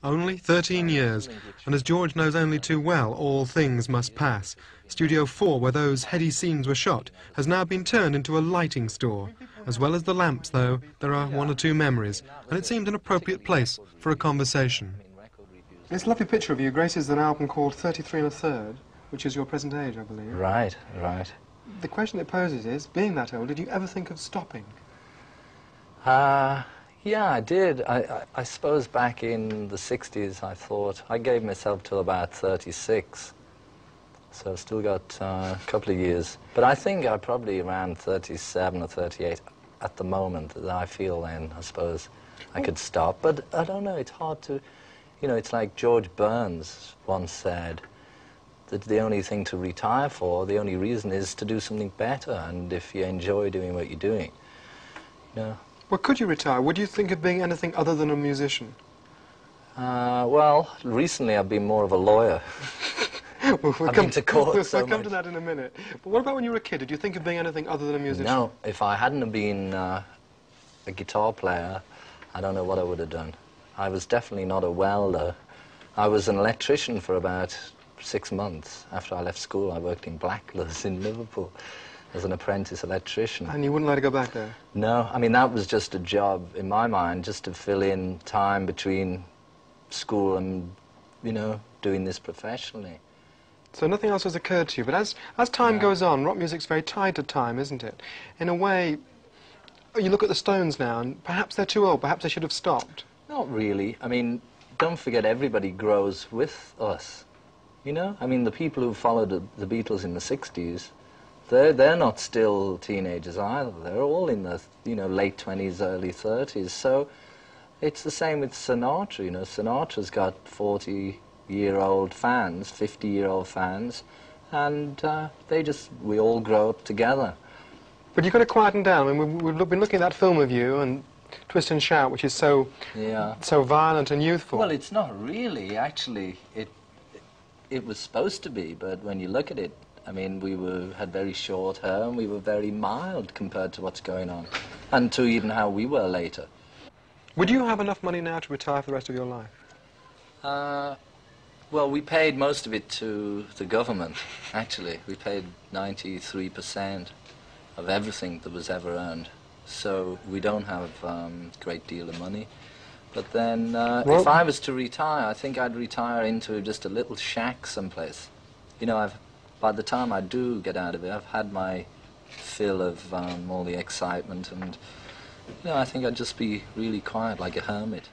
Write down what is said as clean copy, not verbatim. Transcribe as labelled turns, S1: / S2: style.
S1: Only 13 years, and as George knows only too well, all things must pass. Studio 4, where those heady scenes were shot, has now been turned into a lighting store. As well as the lamps, though, there are one or two memories, and it seemed an appropriate place for a conversation. This lovely picture of you graces an album called 33 1/3, which is your present age, I believe.
S2: Right, right.
S1: The question it poses is, being that old, did you ever think of stopping?
S2: Yeah, I did. I suppose back in the 60s I thought, I gave myself till about 36, so I've still got a couple of years. But I think I'm probably around 37 or 38 at the moment that I feel then, I suppose, I could stop. But I don't know, it's hard to, you know, it's like George Burns once said, that the only thing to retire for, the only reason is to do something better, and if you enjoy doing what you're doing, you know.
S1: Well, could you retire? Would you think of being anything other than a musician?
S2: Well, recently I've been more of a lawyer.
S1: We'll
S2: I've been to court
S1: We'll come to that in a minute. But what about when you were a kid? Did you think of being anything other than a musician?
S2: No, if I hadn't have been a guitar player, I don't know what I would have done. I was definitely not a welder. I was an electrician for about 6 months. After I left school, I worked in Blackler's in Liverpool as an apprentice electrician.
S1: And you wouldn't like to go back there?
S2: No, I mean, that was just a job, in my mind, just to fill in time between school and, you know, doing this professionally.
S1: So nothing else has occurred to you, but as time goes on, rock music's very tied to time, isn't it? In a way, you look at the Stones now, and perhaps they're too old, perhaps they should have stopped.
S2: Not really. I mean, don't forget, everybody grows with us, you know? I mean, the people who followed the Beatles in the 60s, they're not still teenagers either. They're all in the, you know, late 20s, early 30s. So it's the same with Sinatra, you know. Sinatra's got 40-year-old fans, 50-year-old fans, and we all grow up together.
S1: But you've got to quieten down. I mean, we've been looking at that film of you, and Twist and Shout, which is so violent and youthful.
S2: Well, it's not really, actually. It was supposed to be, but when you look at it, I mean, we had very short hair and we were very mild compared to what's going on, and to even how we were later.
S1: Would you have enough money now to retire for the rest of your life?
S2: Well, we paid most of it to the government, actually. We paid 93% of everything that was ever earned. So we don't have a great deal of money. But then, if I was to retire, I think I'd retire into just a little shack someplace. You know, by the time I do get out of it, I've had my fill of all the excitement, and you know, I think I'd just be really quiet, like a hermit.